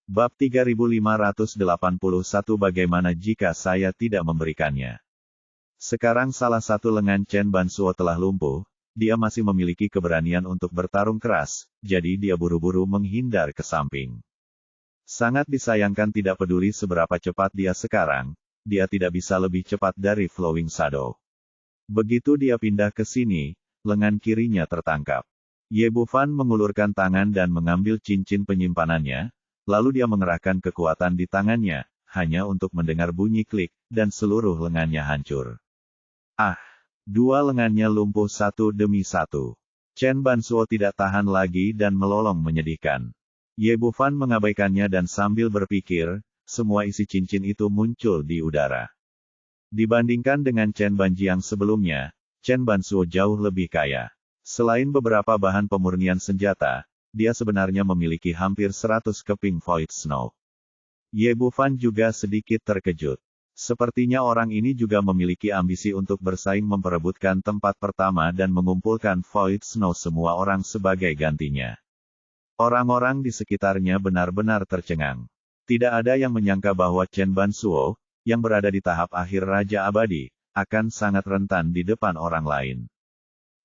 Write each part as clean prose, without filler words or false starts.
Bab 3581 Bagaimana jika saya tidak memberikannya? Sekarang salah satu lengan Chen Bansuo telah lumpuh, dia masih memiliki keberanian untuk bertarung keras, jadi dia buru-buru menghindar ke samping. Sangat disayangkan tidak peduli seberapa cepat dia sekarang, dia tidak bisa lebih cepat dari Flowing Shadow. Begitu dia pindah ke sini, lengan kirinya tertangkap. Ye Bufan mengulurkan tangan dan mengambil cincin penyimpanannya, lalu dia mengerahkan kekuatan di tangannya, hanya untuk mendengar bunyi klik, dan seluruh lengannya hancur. Ah! Dua lengannya lumpuh satu demi satu. Chen Bansuo tidak tahan lagi dan melolong menyedihkan. Ye Bufan mengabaikannya dan sambil berpikir, semua isi cincin itu muncul di udara. Dibandingkan dengan Chen Banjiang sebelumnya, Chen Bansuo jauh lebih kaya. Selain beberapa bahan pemurnian senjata, dia sebenarnya memiliki hampir 100 keping Void Snow. Ye Bufan juga sedikit terkejut. Sepertinya orang ini juga memiliki ambisi untuk bersaing memperebutkan tempat pertama dan mengumpulkan Void Snow semua orang sebagai gantinya. Orang-orang di sekitarnya benar-benar tercengang. Tidak ada yang menyangka bahwa Chen Bansuo, yang berada di tahap akhir Raja Abadi, akan sangat rentan di depan orang lain.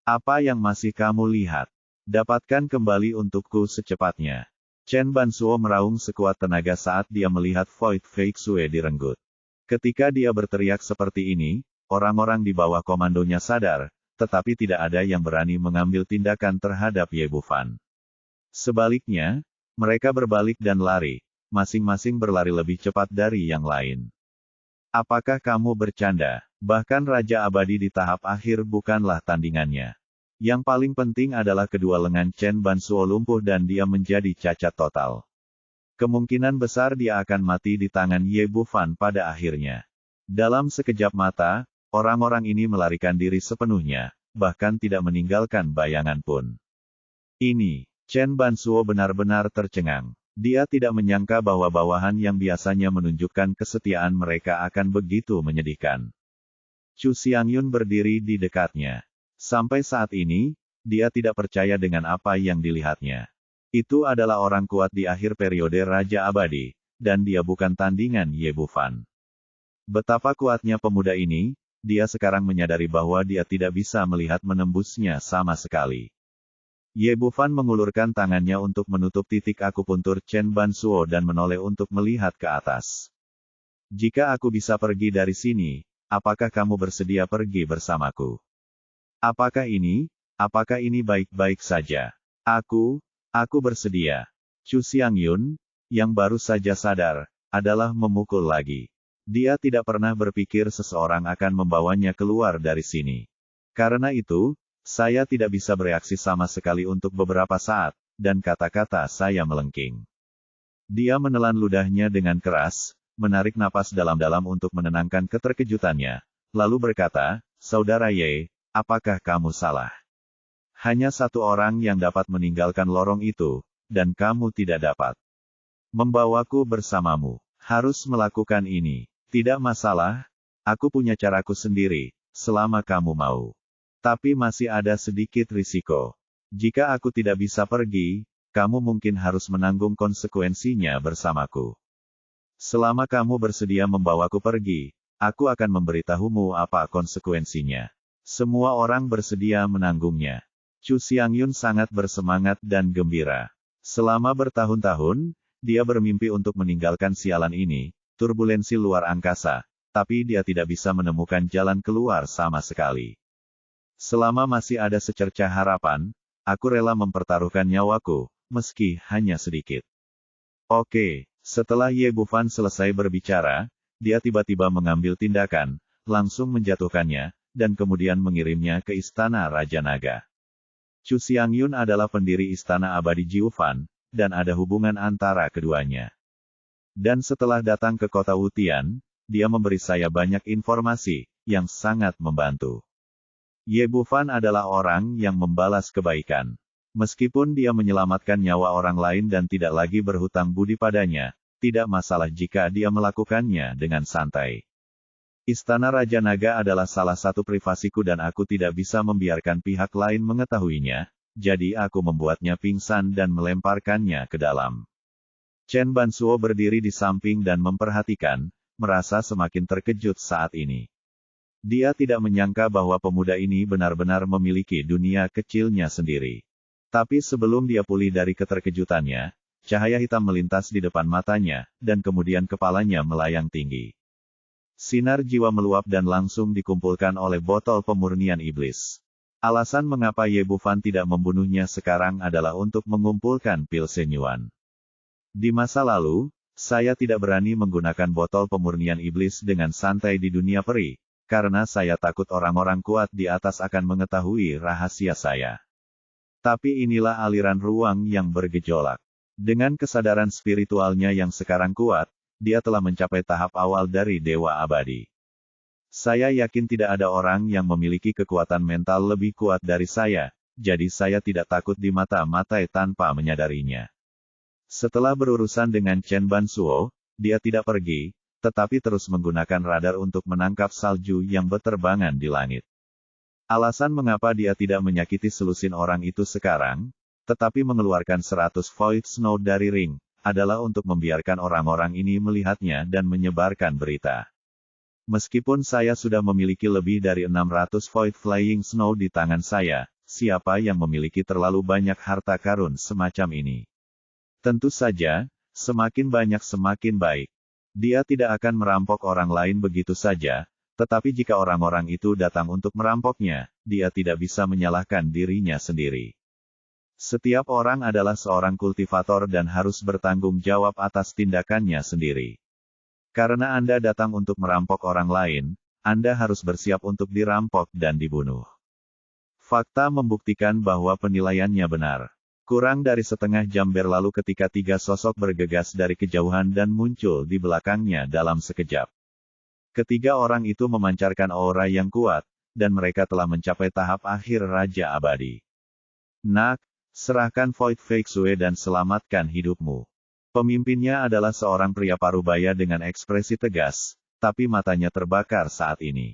Apa yang masih kamu lihat? Dapatkan kembali untukku secepatnya. Chen Bansuo meraung sekuat tenaga saat dia melihat Void Feixue direnggut. Ketika dia berteriak seperti ini, orang-orang di bawah komandonya sadar, tetapi tidak ada yang berani mengambil tindakan terhadap Ye Bufan. Sebaliknya, mereka berbalik dan lari, masing-masing berlari lebih cepat dari yang lain. Apakah kamu bercanda? Bahkan Raja Abadi di tahap akhir bukanlah tandingannya. Yang paling penting adalah kedua lengan Chen Bansuo lumpuh dan dia menjadi cacat total. Kemungkinan besar dia akan mati di tangan Ye Bufan pada akhirnya. Dalam sekejap mata, orang-orang ini melarikan diri sepenuhnya, bahkan tidak meninggalkan bayangan pun. Ini, Chen Bansuo benar-benar tercengang. Dia tidak menyangka bahwa bawahan yang biasanya menunjukkan kesetiaan mereka akan begitu menyedihkan. Chu Xiangyun berdiri di dekatnya. Sampai saat ini, dia tidak percaya dengan apa yang dilihatnya. Itu adalah orang kuat di akhir periode Raja Abadi, dan dia bukan tandingan Ye Bufan. Betapa kuatnya pemuda ini, dia sekarang menyadari bahwa dia tidak bisa melihat menembusnya sama sekali. Ye Bufan mengulurkan tangannya untuk menutup titik akupuntur Chen Bansuo dan menoleh untuk melihat ke atas. Jika aku bisa pergi dari sini, apakah kamu bersedia pergi bersamaku? Apakah ini baik-baik saja? Aku bersedia. Chu Xiangyun, yang baru saja sadar, adalah memukul lagi. Dia tidak pernah berpikir seseorang akan membawanya keluar dari sini. Karena itu, saya tidak bisa bereaksi sama sekali untuk beberapa saat, dan kata-kata saya melengking. Dia menelan ludahnya dengan keras, menarik napas dalam-dalam untuk menenangkan keterkejutannya, lalu berkata, Saudara Ye, apakah kamu salah? Hanya satu orang yang dapat meninggalkan lorong itu, dan kamu tidak dapat membawaku bersamamu. Harus melakukan ini. Tidak masalah, aku punya caraku sendiri, selama kamu mau. Tapi masih ada sedikit risiko. Jika aku tidak bisa pergi, kamu mungkin harus menanggung konsekuensinya bersamaku. Selama kamu bersedia membawaku pergi, aku akan memberitahumu apa konsekuensinya. Semua orang bersedia menanggungnya. Chu Xiangyun sangat bersemangat dan gembira. Selama bertahun-tahun, dia bermimpi untuk meninggalkan sialan ini, turbulensi luar angkasa, tapi dia tidak bisa menemukan jalan keluar sama sekali. Selama masih ada secercah harapan, aku rela mempertaruhkan nyawaku, meski hanya sedikit. Oke, setelah Ye Bufan selesai berbicara, dia tiba-tiba mengambil tindakan, langsung menjatuhkannya, dan kemudian mengirimnya ke Istana Raja Naga. Chu Xiangyun adalah pendiri Istana Abadi Jiufan, dan ada hubungan antara keduanya. Dan setelah datang ke kota Wutian, dia memberi saya banyak informasi, yang sangat membantu. Ye Bufan adalah orang yang membalas kebaikan. Meskipun dia menyelamatkan nyawa orang lain dan tidak lagi berhutang budi padanya, tidak masalah jika dia melakukannya dengan santai. Istana Raja Naga adalah salah satu privasiku dan aku tidak bisa membiarkan pihak lain mengetahuinya, jadi aku membuatnya pingsan dan melemparkannya ke dalam Chen Bansuo berdiri di samping dan memperhatikan, merasa semakin terkejut saat ini. Dia tidak menyangka bahwa pemuda ini benar-benar memiliki dunia kecilnya sendiri. Tapi sebelum dia pulih dari keterkejutannya, cahaya hitam melintas di depan matanya, dan kemudian kepalanya melayang tinggi. Sinar jiwa meluap dan langsung dikumpulkan oleh botol pemurnian iblis. Alasan mengapa Ye Bufan tidak membunuhnya sekarang adalah untuk mengumpulkan pil Shenyuan. Di masa lalu, saya tidak berani menggunakan botol pemurnian iblis dengan santai di dunia peri, karena saya takut orang-orang kuat di atas akan mengetahui rahasia saya. Tapi inilah aliran ruang yang bergejolak. Dengan kesadaran spiritualnya yang sekarang kuat, dia telah mencapai tahap awal dari Dewa Abadi. Saya yakin tidak ada orang yang memiliki kekuatan mental lebih kuat dari saya, jadi saya tidak takut dimata-matai tanpa menyadarinya. Setelah berurusan dengan Chen Bansuo, dia tidak pergi, tetapi terus menggunakan radar untuk menangkap salju yang berterbangan di langit. Alasan mengapa dia tidak menyakiti selusin orang itu sekarang, tetapi mengeluarkan 100 Void Snow dari ring, adalah untuk membiarkan orang-orang ini melihatnya dan menyebarkan berita. Meskipun saya sudah memiliki lebih dari 600 Void Flying Snow di tangan saya, siapa yang memiliki terlalu banyak harta karun semacam ini? Tentu saja, semakin banyak semakin baik. Dia tidak akan merampok orang lain begitu saja, tetapi jika orang-orang itu datang untuk merampoknya, dia tidak bisa menyalahkan dirinya sendiri. Setiap orang adalah seorang kultivator dan harus bertanggung jawab atas tindakannya sendiri. Karena Anda datang untuk merampok orang lain, Anda harus bersiap untuk dirampok dan dibunuh. Fakta membuktikan bahwa penilaiannya benar. Kurang dari setengah jam berlalu ketika 3 sosok bergegas dari kejauhan dan muncul di belakangnya dalam sekejap. Ketiga orang itu memancarkan aura yang kuat, dan mereka telah mencapai tahap akhir Raja Abadi. Nak, serahkan Void Feixue dan selamatkan hidupmu. Pemimpinnya adalah seorang pria parubaya dengan ekspresi tegas, tapi matanya terbakar saat ini.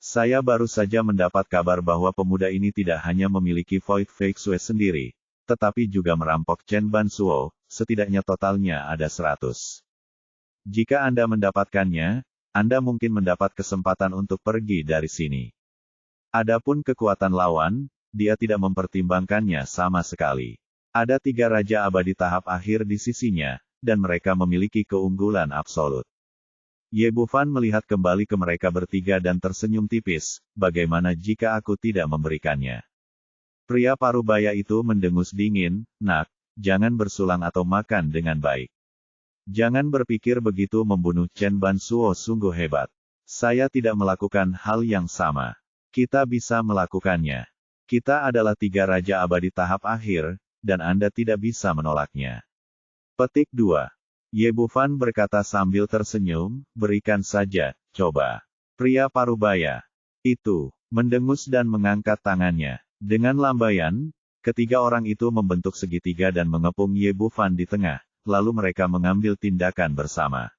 Saya baru saja mendapat kabar bahwa pemuda ini tidak hanya memiliki Void Feixue sendiri, tetapi juga merampok Chen Bansuo, setidaknya totalnya ada 100. Jika Anda mendapatkannya, Anda mungkin mendapat kesempatan untuk pergi dari sini. Adapun kekuatan lawan, dia tidak mempertimbangkannya sama sekali. Ada 3 Raja Abadi tahap akhir di sisinya, dan mereka memiliki keunggulan absolut. Ye Bufan melihat kembali ke mereka bertiga dan tersenyum tipis, bagaimana jika aku tidak memberikannya? Pria parubaya itu mendengus dingin, nak, jangan bersulang atau makan dengan baik. Jangan berpikir begitu membunuh Chen Bansuo sungguh hebat. Saya tidak melakukan hal yang sama. Kita bisa melakukannya. Kita adalah 3 Raja Abadi tahap akhir, dan Anda tidak bisa menolaknya. Petik 2. Ye Bufan berkata sambil tersenyum, berikan saja, coba. Pria parubaya itu mendengus dan mengangkat tangannya. Dengan lambaian, ketiga orang itu membentuk segitiga dan mengepung Ye Bufan di tengah, lalu mereka mengambil tindakan bersama.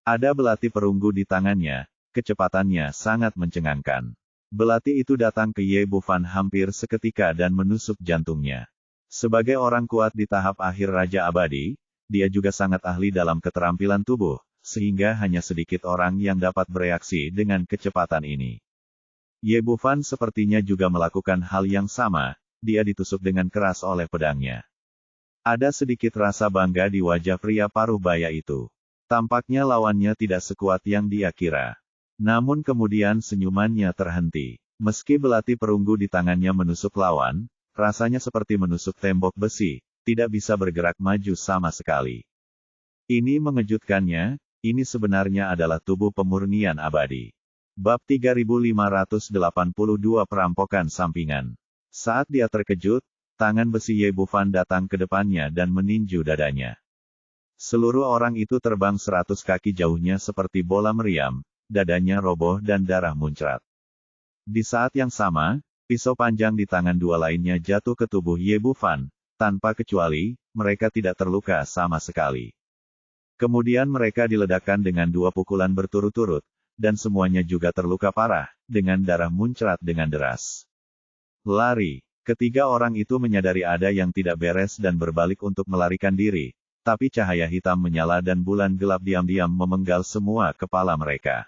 Ada belati perunggu di tangannya, kecepatannya sangat mencengangkan. Belati itu datang ke Ye Bufan hampir seketika dan menusuk jantungnya. Sebagai orang kuat di tahap akhir Raja Abadi, dia juga sangat ahli dalam keterampilan tubuh, sehingga hanya sedikit orang yang dapat bereaksi dengan kecepatan ini. Ye Bufan sepertinya juga melakukan hal yang sama, dia ditusuk dengan keras oleh pedangnya. Ada sedikit rasa bangga di wajah pria parubaya itu. Tampaknya lawannya tidak sekuat yang dia kira. Namun kemudian senyumannya terhenti. Meski belati perunggu di tangannya menusuk lawan, rasanya seperti menusuk tembok besi, tidak bisa bergerak maju sama sekali. Ini mengejutkannya, ini sebenarnya adalah tubuh pemurnian abadi. Bab 3582 Perampokan Sampingan. Saat dia terkejut, tangan besi Ye Bufan datang ke depannya dan meninju dadanya. Seluruh orang itu terbang 100 kaki jauhnya seperti bola meriam, dadanya roboh dan darah muncrat. Di saat yang sama, pisau panjang di tangan dua lainnya jatuh ke tubuh Ye Bufan, tanpa kecuali, mereka tidak terluka sama sekali. Kemudian mereka diledakkan dengan 2 pukulan berturut-turut, dan semuanya juga terluka parah, dengan darah muncrat dengan deras. Lari. Ketiga orang itu menyadari ada yang tidak beres dan berbalik untuk melarikan diri, tapi cahaya hitam menyala dan bulan gelap diam-diam memenggal semua kepala mereka.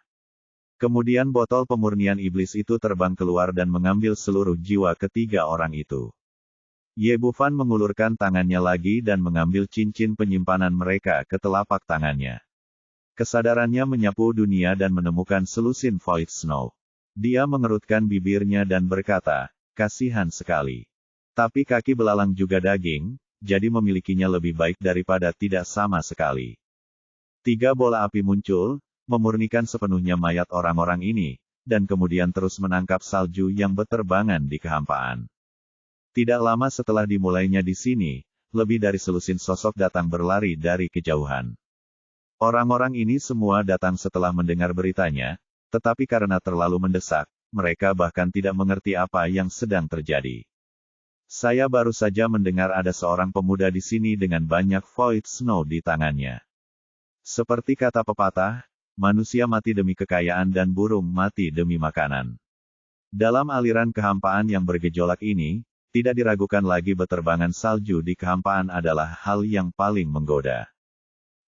Kemudian botol pemurnian iblis itu terbang keluar dan mengambil seluruh jiwa ketiga orang itu. Ye Bufan mengulurkan tangannya lagi dan mengambil cincin penyimpanan mereka ke telapak tangannya. Kesadarannya menyapu dunia dan menemukan selusin Void Snow. Dia mengerutkan bibirnya dan berkata, kasihan sekali. Tapi kaki belalang juga daging, jadi memilikinya lebih baik daripada tidak sama sekali. 3 bola api muncul, memurnikan sepenuhnya mayat orang-orang ini, dan kemudian terus menangkap salju yang berterbangan di kehampaan. Tidak lama setelah dimulainya di sini, lebih dari selusin sosok datang berlari dari kejauhan. Orang-orang ini semua datang setelah mendengar beritanya, tetapi karena terlalu mendesak, mereka bahkan tidak mengerti apa yang sedang terjadi. Saya baru saja mendengar ada seorang pemuda di sini dengan banyak Void Snow di tangannya. Seperti kata pepatah, manusia mati demi kekayaan dan burung mati demi makanan. Dalam aliran kehampaan yang bergejolak ini, tidak diragukan lagi beterbangan salju di kehampaan adalah hal yang paling menggoda.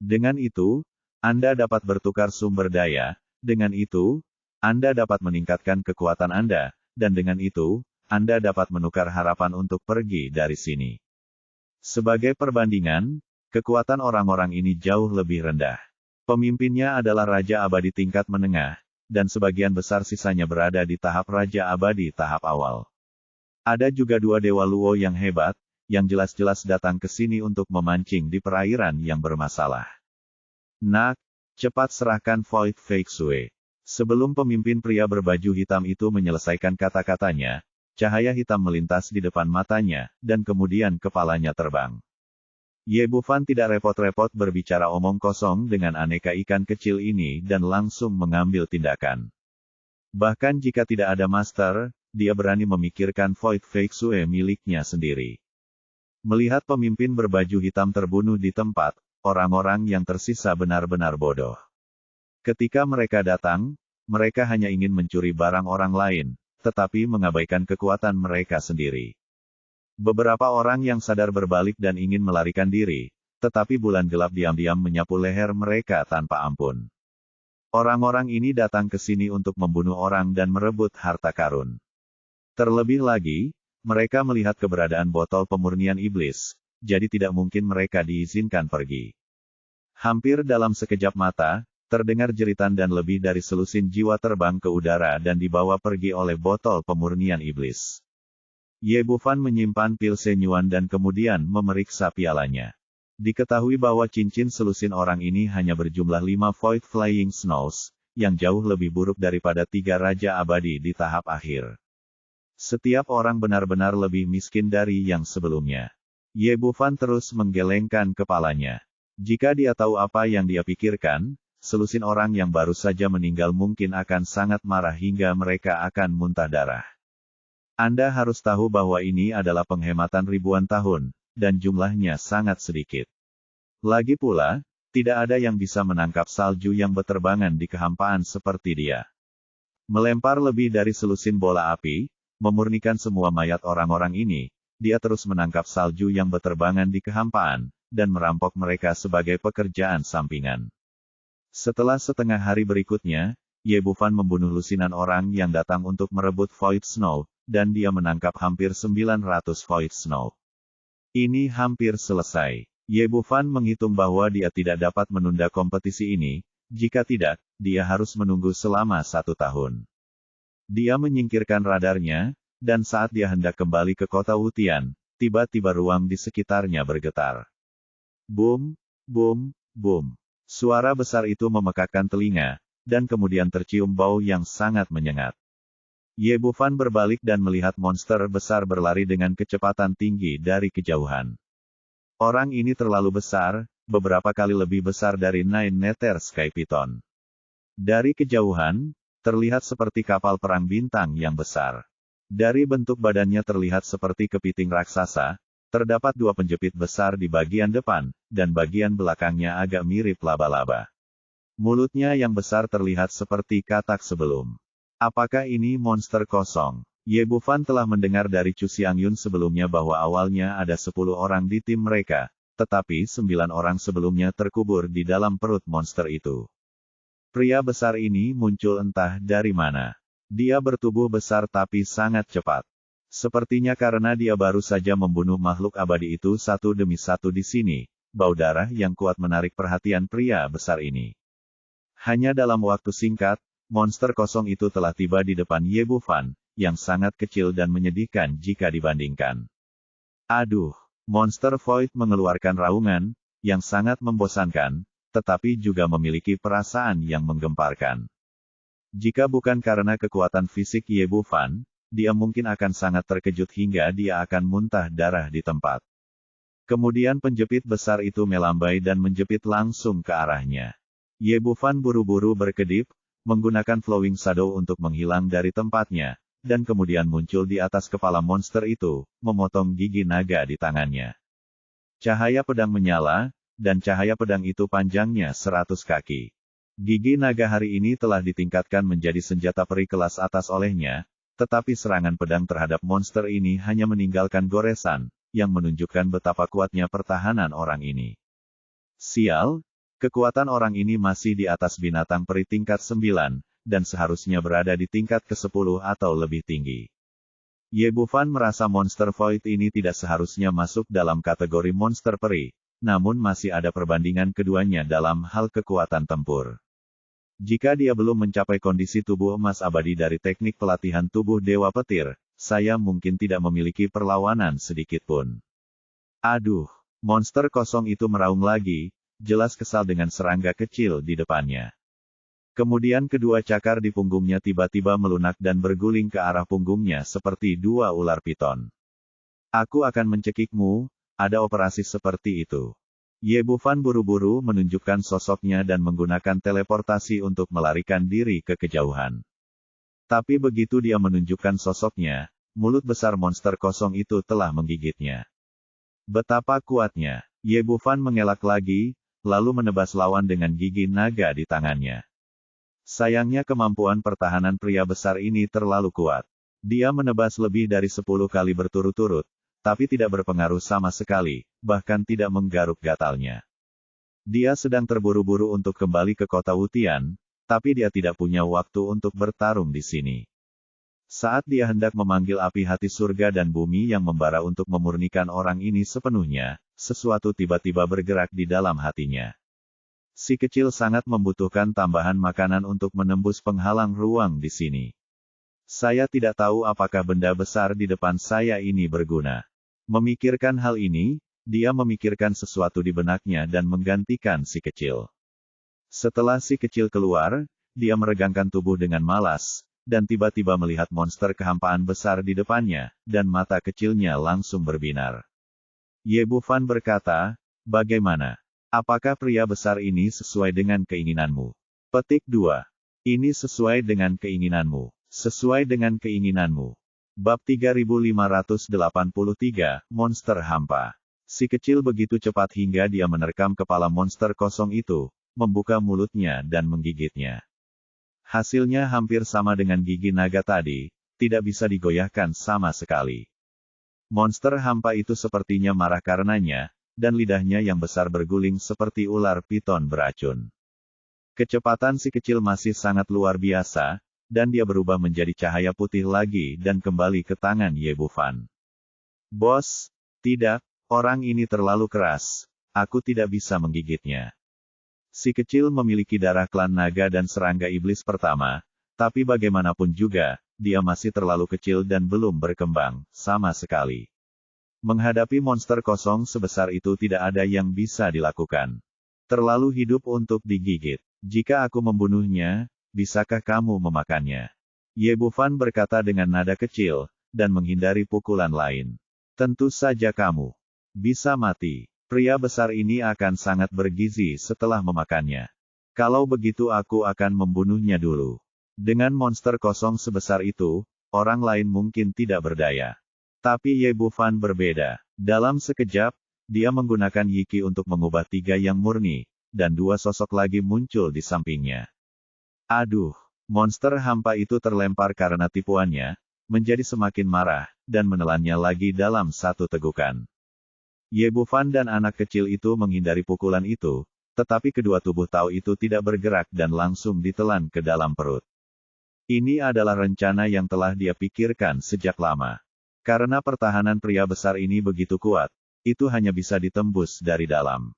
Dengan itu, Anda dapat bertukar sumber daya, dengan itu, Anda dapat meningkatkan kekuatan Anda, dan dengan itu, Anda dapat menukar harapan untuk pergi dari sini. Sebagai perbandingan, kekuatan orang-orang ini jauh lebih rendah. Pemimpinnya adalah Raja Abadi tingkat menengah, dan sebagian besar sisanya berada di tahap Raja Abadi tahap awal. Ada juga 2 Dewa Luo yang hebat, yang jelas-jelas datang ke sini untuk memancing di perairan yang bermasalah. Nak, cepat serahkan Void Fake Sue. Sebelum pemimpin pria berbaju hitam itu menyelesaikan kata-katanya, cahaya hitam melintas di depan matanya, dan kemudian kepalanya terbang. Ye Bufan tidak repot-repot berbicara omong kosong dengan aneka ikan kecil ini dan langsung mengambil tindakan. Bahkan jika tidak ada master, dia berani memikirkan Void Fake Sue miliknya sendiri. Melihat pemimpin berbaju hitam terbunuh di tempat, orang-orang yang tersisa benar-benar bodoh. Ketika mereka datang, mereka hanya ingin mencuri barang orang lain, tetapi mengabaikan kekuatan mereka sendiri. Beberapa orang yang sadar berbalik dan ingin melarikan diri, tetapi bulan gelap diam-diam menyapu leher mereka tanpa ampun. Orang-orang ini datang ke sini untuk membunuh orang dan merebut harta karun. Terlebih lagi, mereka melihat keberadaan botol pemurnian iblis, jadi tidak mungkin mereka diizinkan pergi. Hampir dalam sekejap mata, terdengar jeritan dan lebih dari selusin jiwa terbang ke udara dan dibawa pergi oleh botol pemurnian iblis. Ye Bufan menyimpan pil senyuan dan kemudian memeriksa pialanya. Diketahui bahwa cincin selusin orang ini hanya berjumlah 5 Void Flying Snows, yang jauh lebih buruk daripada 3 Raja Abadi di tahap akhir. Setiap orang benar-benar lebih miskin dari yang sebelumnya. Ye Bufan terus menggelengkan kepalanya. Jika dia tahu apa yang dia pikirkan, selusin orang yang baru saja meninggal mungkin akan sangat marah hingga mereka akan muntah darah. Anda harus tahu bahwa ini adalah penghematan ribuan tahun, dan jumlahnya sangat sedikit. Lagi pula, tidak ada yang bisa menangkap salju yang berterbangan di kehampaan seperti dia. Melempar lebih dari selusin bola api, memurnikan semua mayat orang-orang ini, dia terus menangkap salju yang berterbangan di kehampaan, dan merampok mereka sebagai pekerjaan sampingan. Setelah setengah hari berikutnya, Ye Bufan membunuh lusinan orang yang datang untuk merebut Void Snow, dan dia menangkap hampir 900 Void Snow. Ini hampir selesai. Ye Bufan menghitung bahwa dia tidak dapat menunda kompetisi ini, jika tidak, dia harus menunggu selama 1 tahun. Dia menyingkirkan radarnya, dan saat dia hendak kembali ke kota Wutian, tiba-tiba ruang di sekitarnya bergetar. Boom, boom, boom. Suara besar itu memekakkan telinga, dan kemudian tercium bau yang sangat menyengat. Ye Bufan berbalik dan melihat monster besar berlari dengan kecepatan tinggi dari kejauhan. Orang ini terlalu besar, beberapa kali lebih besar dari Nine Nether Sky Python. Dari kejauhan, terlihat seperti kapal perang bintang yang besar. Dari bentuk badannya terlihat seperti kepiting raksasa, terdapat 2 penjepit besar di bagian depan, dan bagian belakangnya agak mirip laba-laba. Mulutnya yang besar terlihat seperti katak sebelum. Apakah ini monster kosong? Ye Bufan telah mendengar dari Chu Xiangyun sebelumnya bahwa awalnya ada 10 orang di tim mereka, tetapi 9 orang sebelumnya terkubur di dalam perut monster itu. Pria besar ini muncul entah dari mana. Dia bertubuh besar tapi sangat cepat. Sepertinya karena dia baru saja membunuh makhluk abadi itu satu demi satu di sini, bau darah yang kuat menarik perhatian pria besar ini. Hanya dalam waktu singkat, monster kosong itu telah tiba di depan Ye Bufan, yang sangat kecil dan menyedihkan jika dibandingkan. Aduh, monster Void mengeluarkan raungan, yang sangat membosankan, tetapi juga memiliki perasaan yang menggemparkan. Jika bukan karena kekuatan fisik Ye Bufan, dia mungkin akan sangat terkejut hingga dia akan muntah darah di tempat. Kemudian penjepit besar itu melambai dan menjepit langsung ke arahnya. Ye Bufan buru-buru berkedip, menggunakan Flowing Shadow untuk menghilang dari tempatnya, dan kemudian muncul di atas kepala monster itu, memotong gigi naga di tangannya. Cahaya pedang menyala, dan cahaya pedang itu panjangnya 100 kaki. Gigi naga hari ini telah ditingkatkan menjadi senjata peri kelas atas olehnya, tetapi serangan pedang terhadap monster ini hanya meninggalkan goresan, yang menunjukkan betapa kuatnya pertahanan orang ini. Sial, kekuatan orang ini masih di atas binatang peri tingkat 9, dan seharusnya berada di tingkat ke-10 atau lebih tinggi. Ye Bufan merasa monster Void ini tidak seharusnya masuk dalam kategori monster peri, namun masih ada perbandingan keduanya dalam hal kekuatan tempur. Jika dia belum mencapai kondisi tubuh emas abadi dari teknik pelatihan tubuh Dewa Petir, saya mungkin tidak memiliki perlawanan sedikitpun. Aduh, monster kosong itu meraung lagi, jelas kesal dengan serangga kecil di depannya. Kemudian kedua cakar di punggungnya tiba-tiba melunak dan berguling ke arah punggungnya seperti dua ular piton. Aku akan mencekikmu, ada operasi seperti itu. Ye Bufan buru-buru menunjukkan sosoknya dan menggunakan teleportasi untuk melarikan diri ke kejauhan. Tapi begitu dia menunjukkan sosoknya, mulut besar monster kosong itu telah menggigitnya. Betapa kuatnya, Ye Bufan mengelak lagi, lalu menebas lawan dengan gigi naga di tangannya. Sayangnya kemampuan pertahanan pria besar ini terlalu kuat. Dia menebas lebih dari 10 kali berturut-turut, tapi tidak berpengaruh sama sekali, bahkan tidak menggaruk gatalnya. Dia sedang terburu-buru untuk kembali ke kota Wutian, tapi dia tidak punya waktu untuk bertarung di sini. Saat dia hendak memanggil api hati surga dan bumi yang membara untuk memurnikan orang ini sepenuhnya, sesuatu tiba-tiba bergerak di dalam hatinya. Si kecil sangat membutuhkan tambahan makanan untuk menembus penghalang ruang di sini. Saya tidak tahu apakah benda besar di depan saya ini berguna. Memikirkan hal ini, dia memikirkan sesuatu di benaknya dan menggantikan si kecil. Setelah si kecil keluar, dia meregangkan tubuh dengan malas, dan tiba-tiba melihat monster kehampaan besar di depannya, dan mata kecilnya langsung berbinar. Ye Bufan berkata, bagaimana? Apakah pria besar ini sesuai dengan keinginanmu? Petik 2. Ini sesuai dengan keinginanmu. Sesuai dengan keinginanmu. Bab 3583, Monster Hampa. Si kecil begitu cepat hingga dia menerkam kepala monster kosong itu, membuka mulutnya dan menggigitnya. Hasilnya hampir sama dengan gigi naga tadi, tidak bisa digoyahkan sama sekali. Monster hampa itu sepertinya marah karenanya, dan lidahnya yang besar berguling seperti ular piton beracun. Kecepatan si kecil masih sangat luar biasa, dan dia berubah menjadi cahaya putih lagi dan kembali ke tangan Ye Bufan. Bos, tidak, orang ini terlalu keras, aku tidak bisa menggigitnya. Si kecil memiliki darah klan naga dan serangga iblis pertama, tapi bagaimanapun juga, dia masih terlalu kecil dan belum berkembang, sama sekali. Menghadapi monster kosong sebesar itu tidak ada yang bisa dilakukan. Terlalu hidup untuk digigit. Jika aku membunuhnya, bisakah kamu memakannya? Ye Bufan berkata dengan nada kecil, dan menghindari pukulan lain. Tentu saja kamu bisa mati. Pria besar ini akan sangat bergizi setelah memakannya. Kalau begitu aku akan membunuhnya dulu. Dengan monster kosong sebesar itu, orang lain mungkin tidak berdaya. Tapi Ye Bufan berbeda. Dalam sekejap, dia menggunakan Yiki untuk mengubah 3 yang murni, dan 2 sosok lagi muncul di sampingnya. Aduh, monster hampa itu terlempar karena tipuannya, menjadi semakin marah, dan menelannya lagi dalam satu tegukan. Ye Bufan dan anak kecil itu menghindari pukulan itu, tetapi kedua tubuh Tao itu tidak bergerak dan langsung ditelan ke dalam perut. Ini adalah rencana yang telah dia pikirkan sejak lama. Karena pertahanan pria besar ini begitu kuat, itu hanya bisa ditembus dari dalam.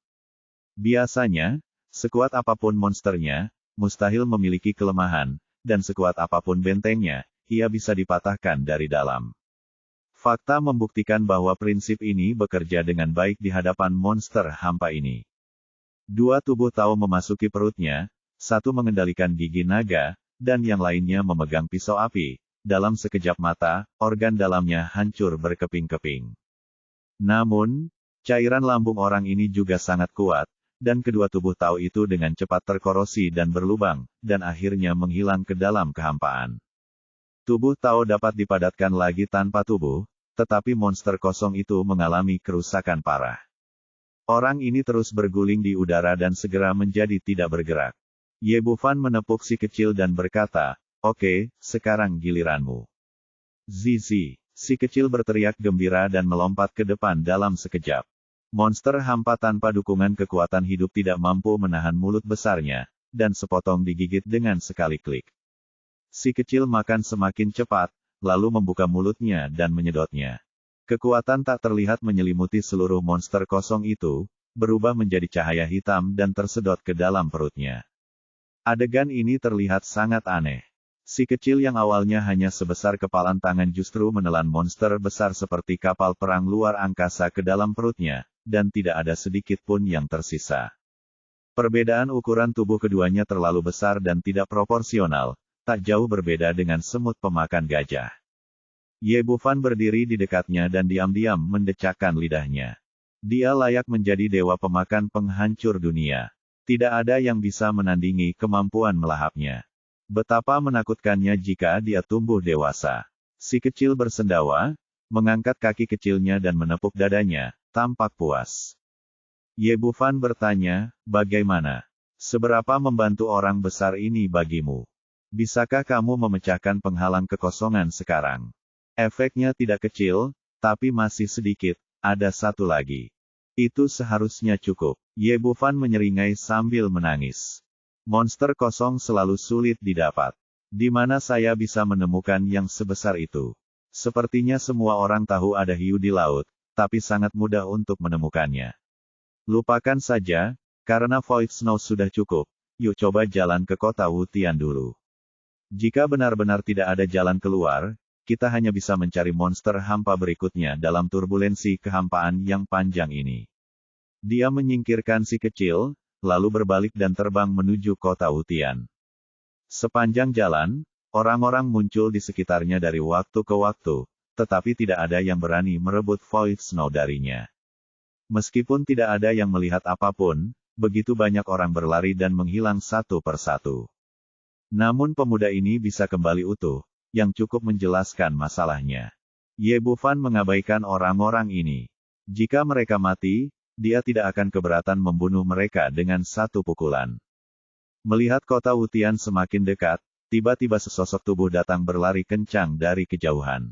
Biasanya, sekuat apapun monsternya, mustahil memiliki kelemahan, dan sekuat apapun bentengnya, ia bisa dipatahkan dari dalam. Fakta membuktikan bahwa prinsip ini bekerja dengan baik di hadapan monster hampa ini. Dua tubuh Tao memasuki perutnya, satu mengendalikan gigi naga, dan yang lainnya memegang pisau api. Dalam sekejap mata, organ dalamnya hancur berkeping-keping. Namun, cairan lambung orang ini juga sangat kuat, dan kedua tubuh Tao itu dengan cepat terkorosi dan berlubang, dan akhirnya menghilang ke dalam kehampaan. Tubuh Tao dapat dipadatkan lagi tanpa tubuh, tetapi monster kosong itu mengalami kerusakan parah. Orang ini terus berguling di udara dan segera menjadi tidak bergerak. Ye Bufan menepuk si kecil dan berkata, "Oke, sekarang giliranmu." Zizi, si kecil berteriak gembira dan melompat ke depan dalam sekejap. Monster hampa tanpa dukungan kekuatan hidup tidak mampu menahan mulut besarnya, dan sepotong digigit dengan sekali klik. Si kecil makan semakin cepat, lalu membuka mulutnya dan menyedotnya. Kekuatan tak terlihat menyelimuti seluruh monster kosong itu, berubah menjadi cahaya hitam dan tersedot ke dalam perutnya. Adegan ini terlihat sangat aneh. Si kecil yang awalnya hanya sebesar kepalan tangan justru menelan monster besar seperti kapal perang luar angkasa ke dalam perutnya, dan tidak ada sedikit pun yang tersisa. Perbedaan ukuran tubuh keduanya terlalu besar dan tidak proporsional, tak jauh berbeda dengan semut pemakan gajah. Ye Bufan berdiri di dekatnya dan diam-diam mendecakkan lidahnya. Dia layak menjadi dewa pemakan penghancur dunia. Tidak ada yang bisa menandingi kemampuan melahapnya. Betapa menakutkannya jika dia tumbuh dewasa. Si kecil bersendawa, mengangkat kaki kecilnya dan menepuk dadanya, tampak puas. Ye Bufan bertanya, "Bagaimana? Seberapa membantu orang besar ini bagimu? Bisakah kamu memecahkan penghalang kekosongan sekarang?" Efeknya tidak kecil, tapi masih sedikit. Ada satu lagi. Itu seharusnya cukup. Ye Bufan menyeringai sambil menangis. Monster kosong selalu sulit didapat. Di mana saya bisa menemukan yang sebesar itu? Sepertinya semua orang tahu ada hiu di laut, tapi sangat mudah untuk menemukannya. Lupakan saja, karena Void Snow sudah cukup. Yuk coba jalan ke kota Wutian dulu. Jika benar-benar tidak ada jalan keluar, kita hanya bisa mencari monster hampa berikutnya dalam turbulensi kehampaan yang panjang ini. Dia menyingkirkan si kecil, lalu berbalik dan terbang menuju kota Wutian. Sepanjang jalan, orang-orang muncul di sekitarnya dari waktu ke waktu, tetapi tidak ada yang berani merebut Void Snow darinya. Meskipun tidak ada yang melihat apapun, begitu banyak orang berlari dan menghilang satu persatu. Namun pemuda ini bisa kembali utuh, yang cukup menjelaskan masalahnya. Ye Bufan mengabaikan orang-orang ini. Jika mereka mati, dia tidak akan keberatan membunuh mereka dengan satu pukulan. Melihat kota Wutian semakin dekat, tiba-tiba sesosok tubuh datang berlari kencang dari kejauhan.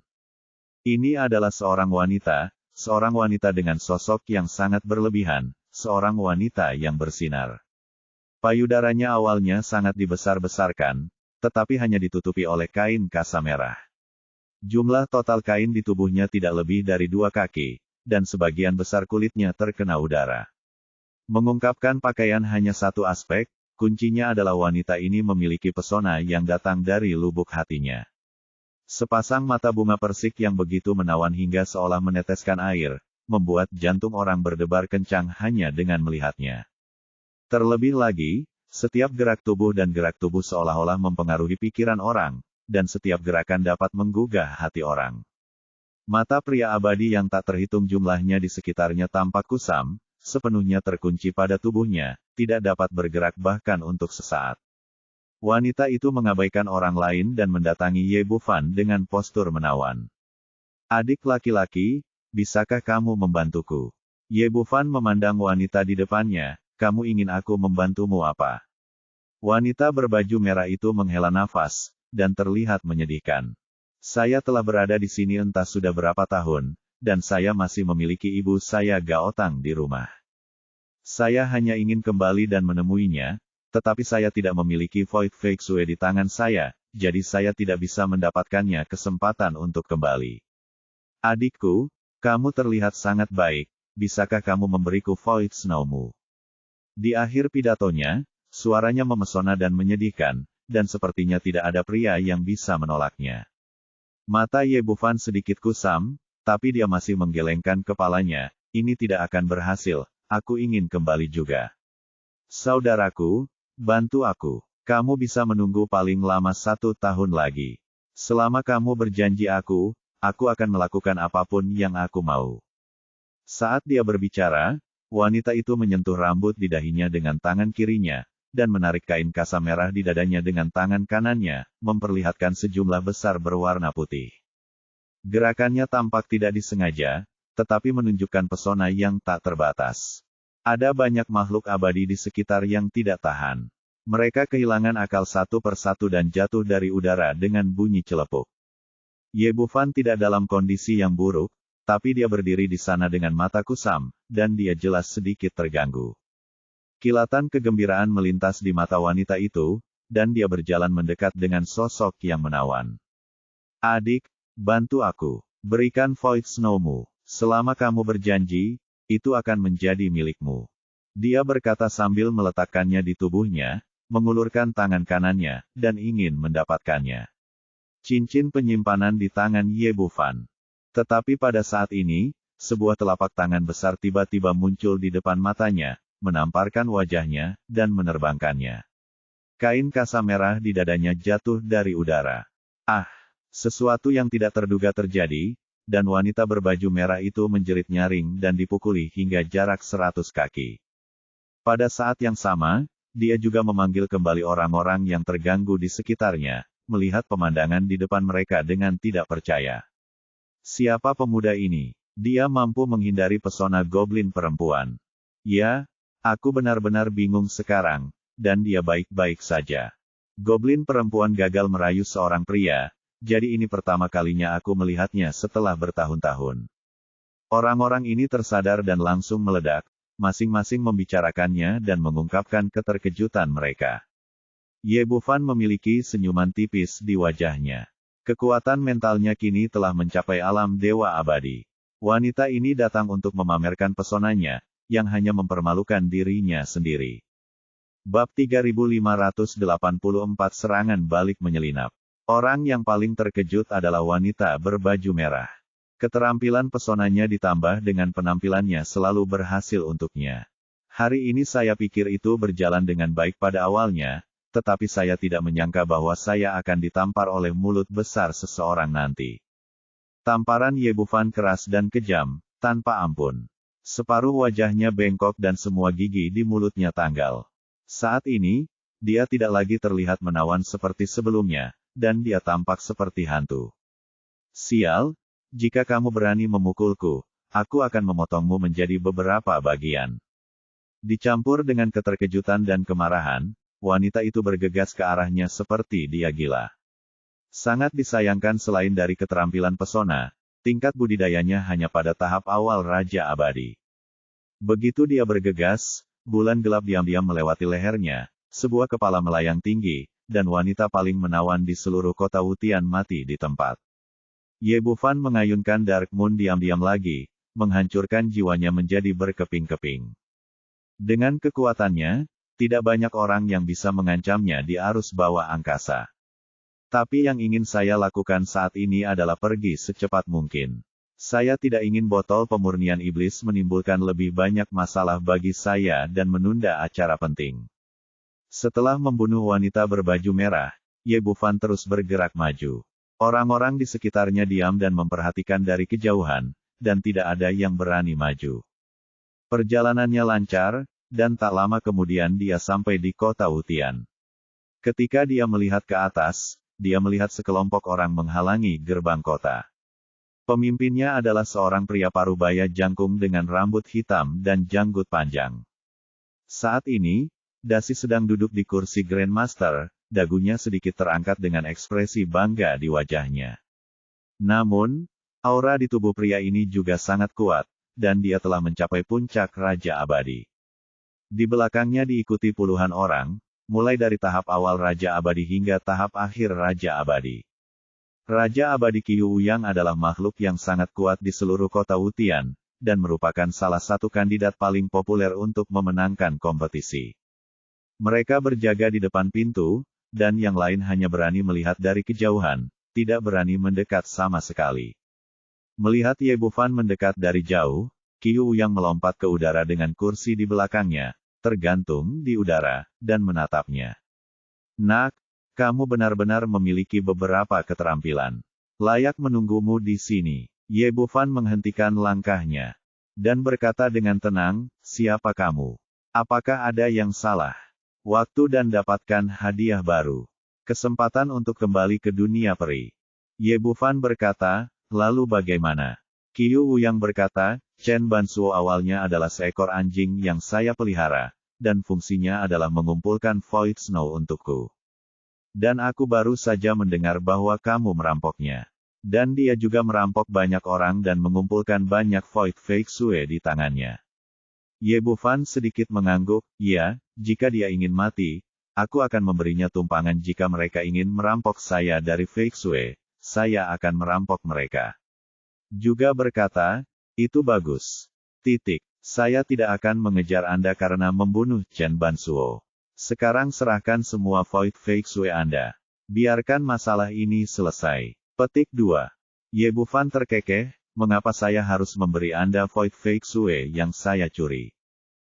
Ini adalah seorang wanita dengan sosok yang sangat berlebihan, seorang wanita yang bersinar. Payudaranya awalnya sangat dibesar-besarkan, tetapi hanya ditutupi oleh kain kasa merah. Jumlah total kain di tubuhnya tidak lebih dari 2 kaki, dan sebagian besar kulitnya terkena udara. Mengungkapkan pakaian hanya satu aspek, kuncinya adalah wanita ini memiliki pesona yang datang dari lubuk hatinya. Sepasang mata bunga persik yang begitu menawan hingga seolah meneteskan air, membuat jantung orang berdebar kencang hanya dengan melihatnya. Terlebih lagi, setiap gerak tubuh seolah-olah mempengaruhi pikiran orang, dan setiap gerakan dapat menggugah hati orang. Mata pria abadi yang tak terhitung jumlahnya di sekitarnya tampak kusam, sepenuhnya terkunci pada tubuhnya, tidak dapat bergerak bahkan untuk sesaat. Wanita itu mengabaikan orang lain dan mendatangi Ye Bufan dengan postur menawan. "Adik laki-laki, bisakah kamu membantuku?" Ye Bufan memandang wanita di depannya. "Kamu ingin aku membantumu apa?" Wanita berbaju merah itu menghela nafas, dan terlihat menyedihkan. "Saya telah berada di sini entah sudah berapa tahun, dan saya masih memiliki ibu saya Gaotang di rumah. Saya hanya ingin kembali dan menemuinya, tetapi saya tidak memiliki Void Fake Sue di tangan saya, jadi saya tidak bisa mendapatkannya kesempatan untuk kembali. Adikku, kamu terlihat sangat baik, bisakah kamu memberiku Void Snowmu? Di akhir pidatonya, suaranya memesona dan menyedihkan, dan sepertinya tidak ada pria yang bisa menolaknya. Mata Ye Bufan sedikit kusam, tapi dia masih menggelengkan kepalanya, ini tidak akan berhasil, aku ingin kembali juga. Saudaraku, bantu aku. Kamu bisa menunggu paling lama 1 tahun lagi. Selama kamu berjanji aku akan melakukan apapun yang aku mau. Saat dia berbicara, wanita itu menyentuh rambut di dahinya dengan tangan kirinya, dan menarik kain kasa merah di dadanya dengan tangan kanannya, memperlihatkan sejumlah besar berwarna putih. Gerakannya tampak tidak disengaja, tetapi menunjukkan pesona yang tak terbatas. Ada banyak makhluk abadi di sekitar yang tidak tahan. Mereka kehilangan akal satu persatu dan jatuh dari udara dengan bunyi celepuk. Ye Bufan tidak dalam kondisi yang buruk, tapi dia berdiri di sana dengan mata kusam, dan dia jelas sedikit terganggu. Kilatan kegembiraan melintas di mata wanita itu, dan dia berjalan mendekat dengan sosok yang menawan. Adik, bantu aku. Berikan Void Snowmu. Selama kamu berjanji, itu akan menjadi milikmu. Dia berkata sambil meletakkannya di tubuhnya, mengulurkan tangan kanannya, dan ingin mendapatkannya. Cincin penyimpanan di tangan Ye Bufan. Tetapi pada saat ini, sebuah telapak tangan besar tiba-tiba muncul di depan matanya, menamparkan wajahnya, dan menerbangkannya. Kain kasa merah di dadanya jatuh dari udara. Ah! Sesuatu yang tidak terduga terjadi, dan wanita berbaju merah itu menjerit nyaring dan dipukuli hingga jarak 100 kaki. Pada saat yang sama, dia juga memanggil kembali orang-orang yang terganggu di sekitarnya, melihat pemandangan di depan mereka dengan tidak percaya. Siapa pemuda ini? Dia mampu menghindari pesona goblin perempuan. Ya, aku benar-benar bingung sekarang, dan dia baik-baik saja. Goblin perempuan gagal merayu seorang pria, jadi ini pertama kalinya aku melihatnya setelah bertahun-tahun. Orang-orang ini tersadar dan langsung meledak, masing-masing membicarakannya dan mengungkapkan keterkejutan mereka. Ye Bufan memiliki senyuman tipis di wajahnya. Kekuatan mentalnya kini telah mencapai alam dewa abadi. Wanita ini datang untuk memamerkan pesonanya, yang hanya mempermalukan dirinya sendiri. Bab 3584 Serangan Balik Menyelinap. Orang yang paling terkejut adalah wanita berbaju merah. Keterampilan pesonanya ditambah dengan penampilannya selalu berhasil untuknya. Hari ini saya pikir itu berjalan dengan baik pada awalnya, tetapi saya tidak menyangka bahwa saya akan ditampar oleh mulut besar seseorang nanti. Tamparan Ye Bufan keras dan kejam, tanpa ampun. Separuh wajahnya bengkok dan semua gigi di mulutnya tanggal. Saat ini, dia tidak lagi terlihat menawan seperti sebelumnya, dan dia tampak seperti hantu. Sial, jika kamu berani memukulku, aku akan memotongmu menjadi beberapa bagian. Dicampur dengan keterkejutan dan kemarahan, wanita itu bergegas ke arahnya seperti dia gila. Sangat disayangkan selain dari keterampilan pesona, tingkat budidayanya hanya pada tahap awal Raja Abadi. Begitu dia bergegas, bulan gelap diam-diam melewati lehernya, sebuah kepala melayang tinggi, dan wanita paling menawan di seluruh kota Wutian mati di tempat. Ye Bufan mengayunkan Dark Moon diam-diam lagi, menghancurkan jiwanya menjadi berkeping-keping. Dengan kekuatannya, tidak banyak orang yang bisa mengancamnya di arus bawah angkasa. Tapi yang ingin saya lakukan saat ini adalah pergi secepat mungkin. Saya tidak ingin botol pemurnian iblis menimbulkan lebih banyak masalah bagi saya dan menunda acara penting. Setelah membunuh wanita berbaju merah, Ye Bufan terus bergerak maju. Orang-orang di sekitarnya diam dan memperhatikan dari kejauhan, dan tidak ada yang berani maju. Perjalanannya lancar, dan tak lama kemudian dia sampai di kota Wutian. Ketika dia melihat ke atas, dia melihat sekelompok orang menghalangi gerbang kota. Pemimpinnya adalah seorang pria parubaya jangkung dengan rambut hitam dan janggut panjang. Saat ini, Dasi sedang duduk di kursi Grandmaster, dagunya sedikit terangkat dengan ekspresi bangga di wajahnya. Namun, Aura di tubuh pria ini juga sangat kuat, dan dia telah mencapai puncak Raja Abadi. Di belakangnya diikuti puluhan orang, mulai dari tahap awal Raja Abadi hingga tahap akhir Raja Abadi. Raja Abadi Qiu Wuyang adalah makhluk yang sangat kuat di seluruh kota Wutian, dan merupakan salah satu kandidat paling populer untuk memenangkan kompetisi. Mereka berjaga di depan pintu, dan yang lain hanya berani melihat dari kejauhan, tidak berani mendekat sama sekali. Melihat Ye Bufan mendekat dari jauh, Qiu Wuyang melompat ke udara dengan kursi di belakangnya, tergantung di udara, dan menatapnya. Nak, kamu benar-benar memiliki beberapa keterampilan. Layak menunggumu di sini. Ye Bufan menghentikan langkahnya, dan berkata dengan tenang, siapa kamu? Apakah ada yang salah? Waktu dan dapatkan hadiah baru. Kesempatan untuk kembali ke dunia peri. Ye Bufan berkata, lalu bagaimana? Qiu Wuyang berkata, Chen Bansuo awalnya adalah seekor anjing yang saya pelihara, dan fungsinya adalah mengumpulkan Void Snow untukku. Dan aku baru saja mendengar bahwa kamu merampoknya. Dan dia juga merampok banyak orang dan mengumpulkan banyak Void Fake Sue di tangannya. Ye Bufan sedikit mengangguk, ya, jika dia ingin mati, aku akan memberinya tumpangan jika mereka ingin merampok saya dari Fake Sue, saya akan merampok mereka. Juga berkata, itu bagus. Saya tidak akan mengejar Anda karena membunuh Chen Bansuo. Sekarang serahkan semua Void Fake Sue Anda. Biarkan masalah ini selesai. Petik 2. Ye Bufan terkekeh, mengapa saya harus memberi Anda Void Fake Sue yang saya curi?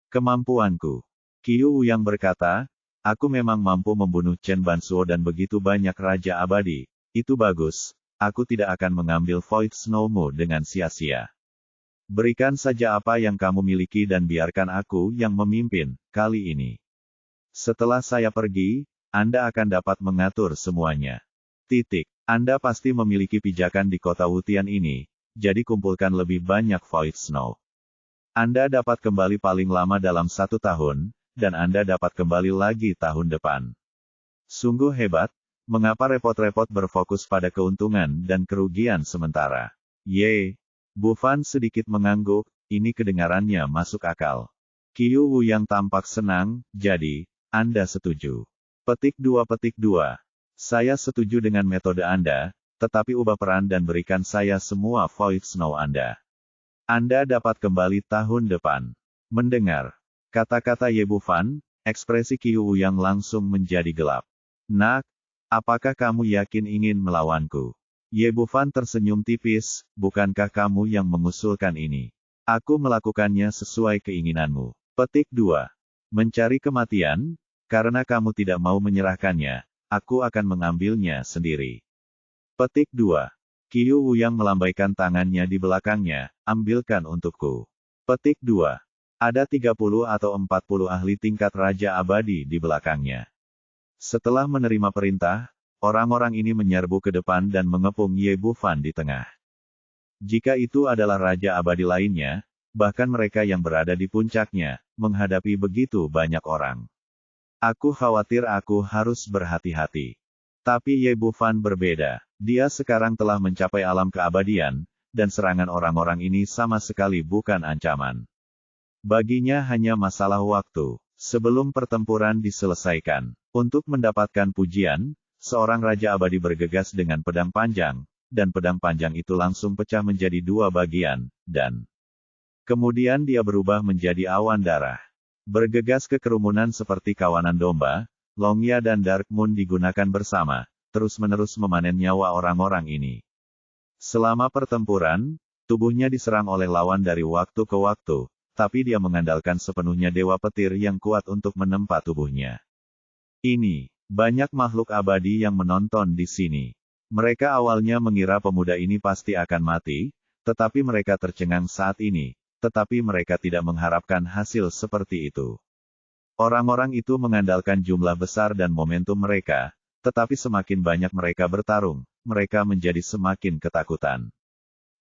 Kemampuanku. Qiu Wuyang berkata, aku memang mampu membunuh Chen Bansuo dan begitu banyak Raja Abadi. Itu bagus, aku tidak akan mengambil Void Snowmu dengan sia-sia. Berikan saja apa yang kamu miliki dan biarkan aku yang memimpin, kali ini. Setelah saya pergi, Anda akan dapat mengatur semuanya. Anda pasti memiliki pijakan di kota Wutian ini, jadi kumpulkan lebih banyak Void Snow. Anda dapat kembali paling lama dalam 1 tahun, dan Anda dapat kembali lagi tahun depan. Sungguh hebat, mengapa repot-repot berfokus pada keuntungan dan kerugian sementara? Ye Bufan sedikit mengangguk, ini kedengarannya masuk akal. Qiu Wuyang tampak senang, jadi, Anda setuju. Petik 2. Saya setuju dengan metode Anda, tetapi ubah peran dan berikan saya semua Void Snow Anda. Anda dapat kembali tahun depan. Mendengar kata-kata Ye Bufan, ekspresi Qiu Wuyang langsung menjadi gelap. Nak, apakah kamu yakin ingin melawanku? Ye Bufan tersenyum tipis, bukankah kamu yang mengusulkan ini? Aku melakukannya sesuai keinginanmu. Petik 2. Mencari kematian? Karena kamu tidak mau menyerahkannya, aku akan mengambilnya sendiri. Petik 2. Qiu Wuyang melambaikan tangannya di belakangnya, ambilkan untukku. Petik 2. Ada 30 atau 40 ahli tingkat Raja Abadi di belakangnya. Setelah menerima perintah, orang-orang ini menyerbu ke depan dan mengepung Ye Bufan di tengah. Jika itu adalah Raja Abadi lainnya, bahkan mereka yang berada di puncaknya, menghadapi begitu banyak orang. Aku khawatir aku harus berhati-hati. Tapi Ye Bufan berbeda. Dia sekarang telah mencapai alam keabadian, dan serangan orang-orang ini sama sekali bukan ancaman. Baginya hanya masalah waktu, sebelum pertempuran diselesaikan. Untuk mendapatkan pujian, seorang Raja Abadi bergegas dengan pedang panjang, dan pedang panjang itu langsung pecah menjadi 2 bagian, dan kemudian dia berubah menjadi awan darah. Bergegas ke kerumunan seperti kawanan domba, Longya dan Dark Moon digunakan bersama, terus-menerus memanen nyawa orang-orang ini. Selama pertempuran, tubuhnya diserang oleh lawan dari waktu ke waktu, tapi dia mengandalkan sepenuhnya Dewa Petir yang kuat untuk menempa tubuhnya. Ini, banyak makhluk abadi yang menonton di sini. Mereka awalnya mengira pemuda ini pasti akan mati, tetapi mereka tercengang saat ini. Tetapi mereka tidak mengharapkan hasil seperti itu. Orang-orang itu mengandalkan jumlah besar dan momentum mereka, tetapi semakin banyak mereka bertarung, mereka menjadi semakin ketakutan.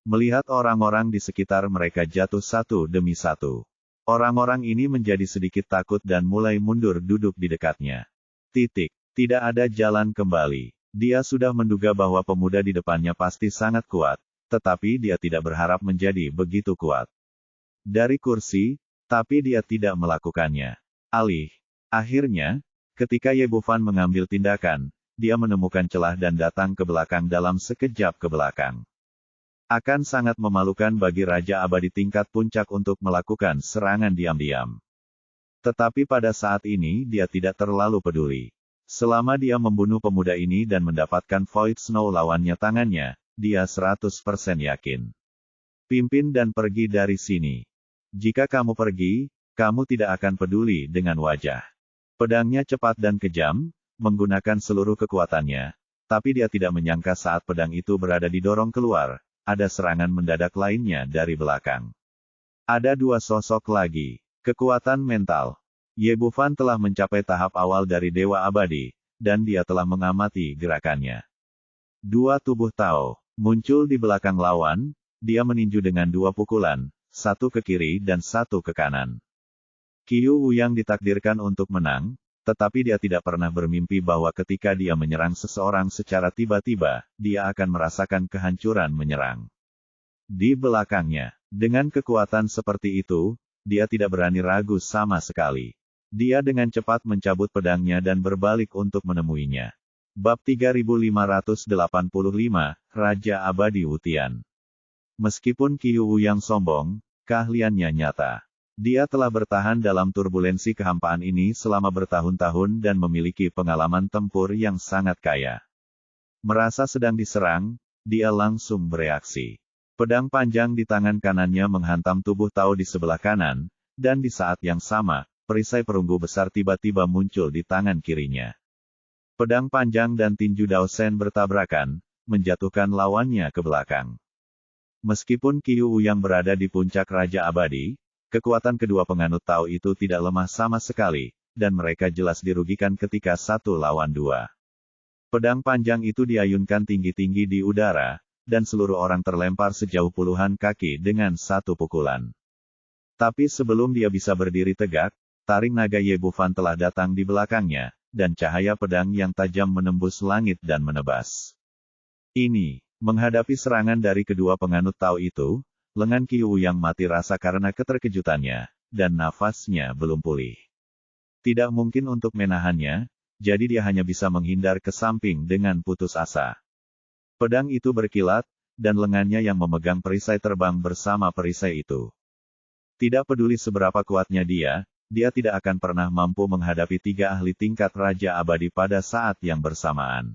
Melihat orang-orang di sekitar mereka jatuh satu demi satu. Orang-orang ini menjadi sedikit takut dan mulai mundur duduk di dekatnya. Tidak ada jalan kembali. Dia sudah menduga bahwa pemuda di depannya pasti sangat kuat, tetapi dia tidak berharap menjadi begitu kuat. Dari kursi, tapi dia tidak melakukannya. Akhirnya, ketika Ye Bufan mengambil tindakan, dia menemukan celah dan datang ke belakang dalam sekejap ke belakang. Akan sangat memalukan bagi Raja Abadi tingkat puncak untuk melakukan serangan diam-diam. Tetapi pada saat ini dia tidak terlalu peduli. Selama dia membunuh pemuda ini dan mendapatkan Void Snow lawannya tangannya, dia 100% yakin. Pimpin dan pergi dari sini. Jika kamu pergi, kamu tidak akan peduli dengan wajah. Pedangnya cepat dan kejam, menggunakan seluruh kekuatannya, tapi dia tidak menyangka saat pedang itu berada didorong keluar, ada serangan mendadak lainnya dari belakang. Ada dua sosok lagi. Kekuatan mental. Ye Bufan telah mencapai tahap awal dari Dewa Abadi, dan dia telah mengamati gerakannya. Dua tubuh Tao muncul di belakang lawan, dia meninju dengan dua pukulan, satu ke kiri dan satu ke kanan. Qiu Wuyang ditakdirkan untuk menang, tetapi dia tidak pernah bermimpi bahwa ketika dia menyerang seseorang secara tiba-tiba, dia akan merasakan kehancuran menyerang. Di belakangnya, dengan kekuatan seperti itu, dia tidak berani ragu sama sekali. Dia dengan cepat mencabut pedangnya dan berbalik untuk menemuinya. Bab 3585, Raja Abadi Wutian. Meskipun Qiu Wuyang sombong, keahliannya nyata. Dia telah bertahan dalam turbulensi kehampaan ini selama bertahun-tahun dan memiliki pengalaman tempur yang sangat kaya. Merasa sedang diserang, dia langsung bereaksi. Pedang panjang di tangan kanannya menghantam tubuh Tao di sebelah kanan, dan di saat yang sama, perisai perunggu besar tiba-tiba muncul di tangan kirinya. Pedang panjang dan tinju Dao Shen bertabrakan, menjatuhkan lawannya ke belakang. Meskipun Qiu Wuyang berada di puncak Raja Abadi, kekuatan kedua penganut Tao itu tidak lemah sama sekali, dan mereka jelas dirugikan ketika satu lawan dua. Pedang panjang itu diayunkan tinggi-tinggi di udara, dan seluruh orang terlempar sejauh puluhan kaki dengan satu pukulan. Tapi sebelum dia bisa berdiri tegak, taring naga Ye Bufan telah datang di belakangnya, dan cahaya pedang yang tajam menembus langit dan menebas. Menghadapi serangan dari kedua penganut Tao itu, lengan Qiu Wuyang mati rasa karena keterkejutannya, dan nafasnya belum pulih. Tidak mungkin untuk menahannya, jadi dia hanya bisa menghindar ke samping dengan putus asa. Pedang itu berkilat, dan lengannya yang memegang perisai terbang bersama perisai itu. Tidak peduli seberapa kuatnya dia tidak akan pernah mampu menghadapi tiga ahli tingkat Raja Abadi pada saat yang bersamaan.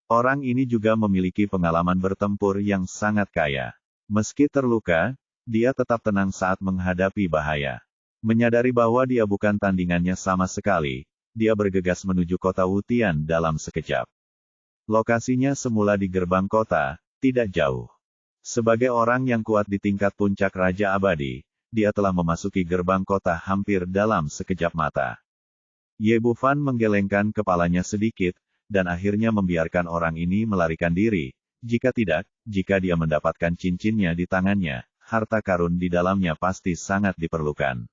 Orang ini juga memiliki pengalaman bertempur yang sangat kaya. Meski terluka, dia tetap tenang saat menghadapi bahaya. Menyadari bahwa dia bukan tandingannya sama sekali, dia bergegas menuju kota Wutian dalam sekejap. Lokasinya semula di gerbang kota, tidak jauh. Sebagai orang yang kuat di tingkat puncak Raja Abadi, dia telah memasuki gerbang kota hampir dalam sekejap mata. Ye Bufan menggelengkan kepalanya sedikit, dan akhirnya membiarkan orang ini melarikan diri. Jika tidak, jika dia mendapatkan cincinnya di tangannya, harta karun di dalamnya pasti sangat diperlukan.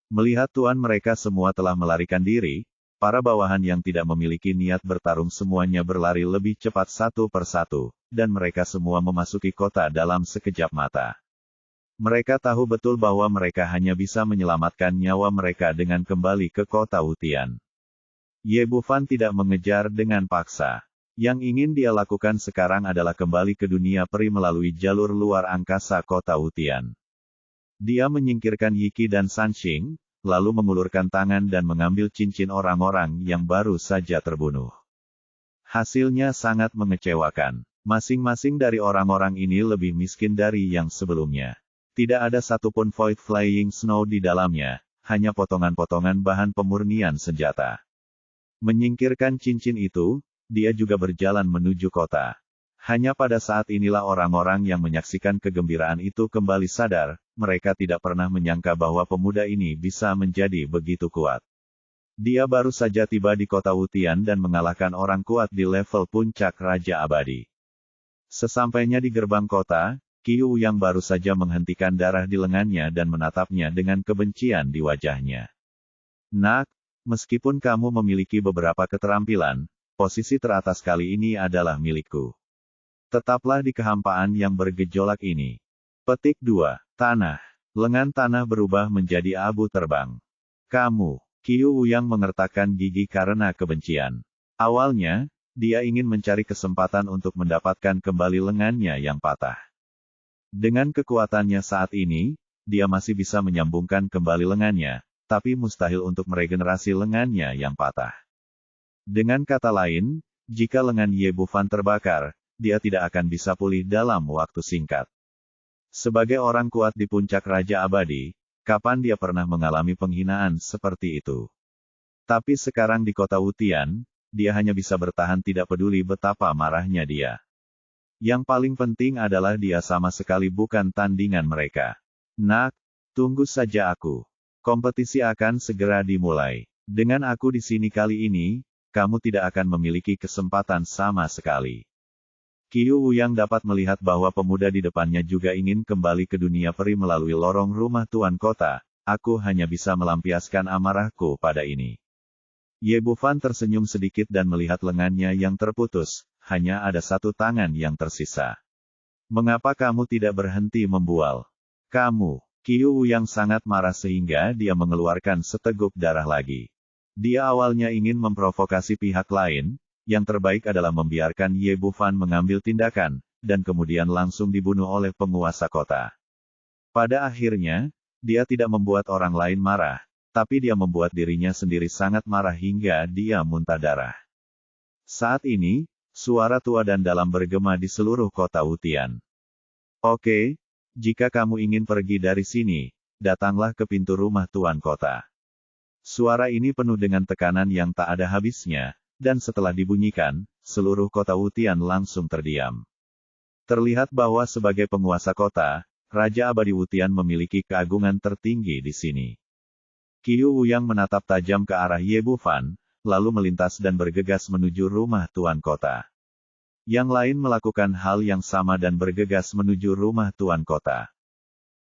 Melihat tuan mereka semua telah melarikan diri, para bawahan yang tidak memiliki niat bertarung semuanya berlari lebih cepat satu persatu, dan mereka semua memasuki kota dalam sekejap mata. Mereka tahu betul bahwa mereka hanya bisa menyelamatkan nyawa mereka dengan kembali ke kota Wutian. Ye Bufan tidak mengejar dengan paksa. Yang ingin dia lakukan sekarang adalah kembali ke dunia peri melalui jalur luar angkasa kota Wutian. Dia menyingkirkan Yiki dan Sanxing, lalu mengulurkan tangan dan mengambil cincin orang-orang yang baru saja terbunuh. Hasilnya sangat mengecewakan. Masing-masing dari orang-orang ini lebih miskin dari yang sebelumnya. Tidak ada satupun Void Flying Snow di dalamnya, hanya potongan-potongan bahan pemurnian senjata. Menyingkirkan cincin itu, dia juga berjalan menuju kota. Hanya pada saat inilah orang-orang yang menyaksikan kegembiraan itu kembali sadar, mereka tidak pernah menyangka bahwa pemuda ini bisa menjadi begitu kuat. Dia baru saja tiba di kota Wutian dan mengalahkan orang kuat di level puncak Raja Abadi. Sesampainya di gerbang kota, Qiu Wuyang baru saja menghentikan darah di lengannya dan menatapnya dengan kebencian di wajahnya. Nak, meskipun kamu memiliki beberapa keterampilan, posisi teratas kali ini adalah milikku. Tetaplah di kehampaan yang bergejolak ini. Petik 2. Tanah. Lengan tanah berubah menjadi abu terbang. Kamu. Qiu Wuyang mengertakkan gigi karena kebencian. Awalnya, dia ingin mencari kesempatan untuk mendapatkan kembali lengannya yang patah. Dengan kekuatannya saat ini, dia masih bisa menyambungkan kembali lengannya, tapi mustahil untuk meregenerasi lengannya yang patah. Dengan kata lain, jika lengan Ye Bufan terbakar, dia tidak akan bisa pulih dalam waktu singkat. Sebagai orang kuat di puncak Raja Abadi, kapan dia pernah mengalami penghinaan seperti itu? Tapi sekarang di kota Wutian, dia hanya bisa bertahan tidak peduli betapa marahnya dia. Yang paling penting adalah dia sama sekali bukan tandingan mereka. Nak, tunggu saja aku. Kompetisi akan segera dimulai. Dengan aku di sini kali ini, kamu tidak akan memiliki kesempatan sama sekali. Qiu Wuyang dapat melihat bahwa pemuda di depannya juga ingin kembali ke dunia peri melalui lorong rumah Tuan Kota. Aku hanya bisa melampiaskan amarahku pada ini. Ye Bufan tersenyum sedikit dan melihat lengannya yang terputus, hanya ada satu tangan yang tersisa. Mengapa kamu tidak berhenti membual? Kamu. Qiu Wuyang sangat marah sehingga dia mengeluarkan seteguk darah lagi. Dia awalnya ingin memprovokasi pihak lain, yang terbaik adalah membiarkan Ye Bufan mengambil tindakan, dan kemudian langsung dibunuh oleh penguasa kota. Pada akhirnya, dia tidak membuat orang lain marah, tapi dia membuat dirinya sendiri sangat marah hingga dia muntah darah. Saat ini, suara tua dan dalam bergema di seluruh kota Wutian. Oke, jika kamu ingin pergi dari sini, datanglah ke pintu rumah Tuan Kota. Suara ini penuh dengan tekanan yang tak ada habisnya, dan setelah dibunyikan, seluruh kota Wutian langsung terdiam. Terlihat bahwa sebagai penguasa kota, Raja Abadi Wutian memiliki keagungan tertinggi di sini. Qiu Wuyang menatap tajam ke arah Ye Bufan, lalu melintas dan bergegas menuju rumah Tuan Kota. Yang lain melakukan hal yang sama dan bergegas menuju rumah Tuan Kota.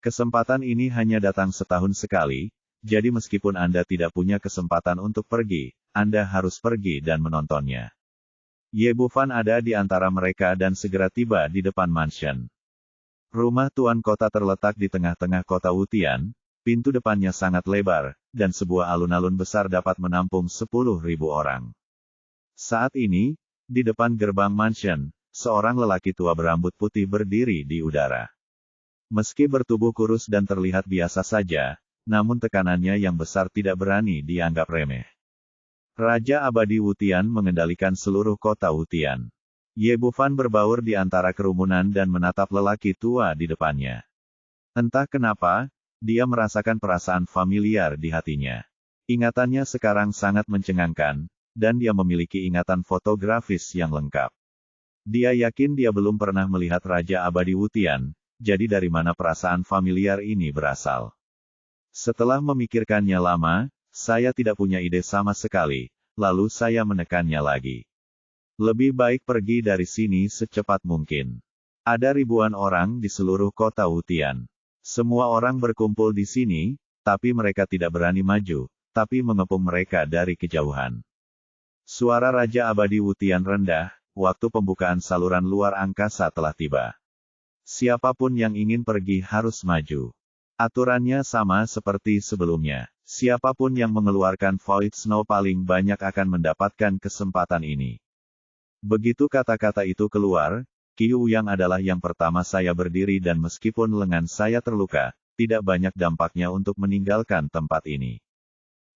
Kesempatan ini hanya datang setahun sekali, jadi meskipun Anda tidak punya kesempatan untuk pergi, Anda harus pergi dan menontonnya. Ye Bufan ada di antara mereka dan segera tiba di depan mansion. Rumah Tuan Kota terletak di tengah-tengah kota Wutian, pintu depannya sangat lebar, dan sebuah alun-alun besar dapat menampung 10.000 orang. Saat ini, di depan gerbang mansion, seorang lelaki tua berambut putih berdiri di udara. Meski bertubuh kurus dan terlihat biasa saja, namun tekanannya yang besar tidak berani dianggap remeh. Raja Abadi Wutian mengendalikan seluruh kota Wutian. Ye Bufan berbaur di antara kerumunan dan menatap lelaki tua di depannya. Entah kenapa, dia merasakan perasaan familiar di hatinya. Ingatannya sekarang sangat mencengangkan, dan dia memiliki ingatan fotografis yang lengkap. Dia yakin dia belum pernah melihat Raja Abadi Wutian, jadi dari mana perasaan familiar ini berasal? Setelah memikirkannya lama, saya tidak punya ide sama sekali, lalu saya menekannya lagi. Lebih baik pergi dari sini secepat mungkin. Ada ribuan orang di seluruh kota Wutian. Semua orang berkumpul di sini, tapi mereka tidak berani maju, tapi mengepung mereka dari kejauhan. Suara Raja Abadi Wutian rendah, waktu pembukaan saluran luar angkasa telah tiba. Siapapun yang ingin pergi harus maju. Aturannya sama seperti sebelumnya. Siapapun yang mengeluarkan Void Snow paling banyak akan mendapatkan kesempatan ini. Begitu kata-kata itu keluar, Qiu Wuyang adalah yang pertama saya berdiri dan meskipun lengan saya terluka, tidak banyak dampaknya untuk meninggalkan tempat ini.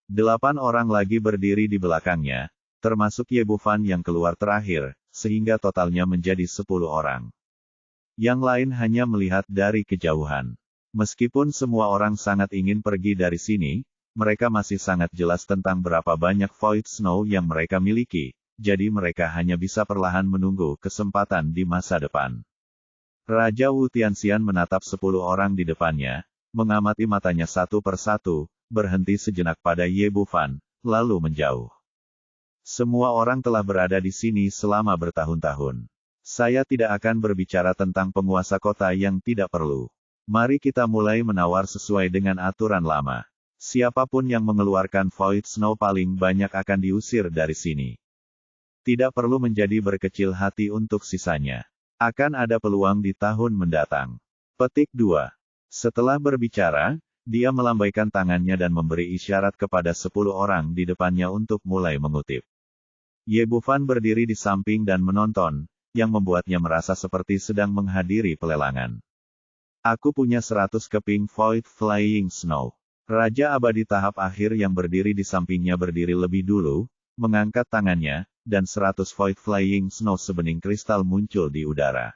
8 orang lagi berdiri di belakangnya, termasuk Ye Bufan yang keluar terakhir, sehingga totalnya menjadi 10 orang. Yang lain hanya melihat dari kejauhan. Meskipun semua orang sangat ingin pergi dari sini, mereka masih sangat jelas tentang berapa banyak Void Snow yang mereka miliki, jadi mereka hanya bisa perlahan menunggu kesempatan di masa depan. Raja Wu Tianxian menatap 10 orang di depannya, mengamati matanya satu persatu, berhenti sejenak pada Ye Bufan, lalu menjauh. Semua orang telah berada di sini selama bertahun-tahun. Saya tidak akan berbicara tentang penguasa kota yang tidak perlu. Mari kita mulai menawar sesuai dengan aturan lama. Siapapun yang mengeluarkan Void Snow paling banyak akan diusir dari sini. Tidak perlu menjadi berkecil hati untuk sisanya. Akan ada peluang di tahun mendatang. Petik 2. Setelah berbicara, dia melambaikan tangannya dan memberi isyarat kepada 10 orang di depannya untuk mulai mengutip. Ye Bufan berdiri di samping dan menonton, yang membuatnya merasa seperti sedang menghadiri pelelangan. Aku punya 100 keping Void Flying Snow. Raja abadi tahap akhir yang berdiri di sampingnya berdiri lebih dulu, mengangkat tangannya, dan 100 Void Flying Snow sebening kristal muncul di udara.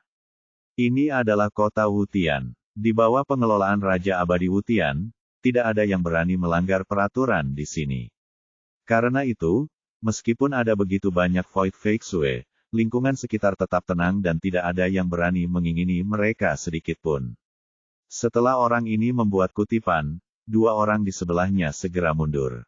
Ini adalah kota Wutian. Di bawah pengelolaan Raja Abadi Wutian, tidak ada yang berani melanggar peraturan di sini. Karena itu, meskipun ada begitu banyak Void Feixue, lingkungan sekitar tetap tenang dan tidak ada yang berani mengingini mereka sedikitpun. Setelah orang ini membuat kutipan, 2 orang di sebelahnya segera mundur.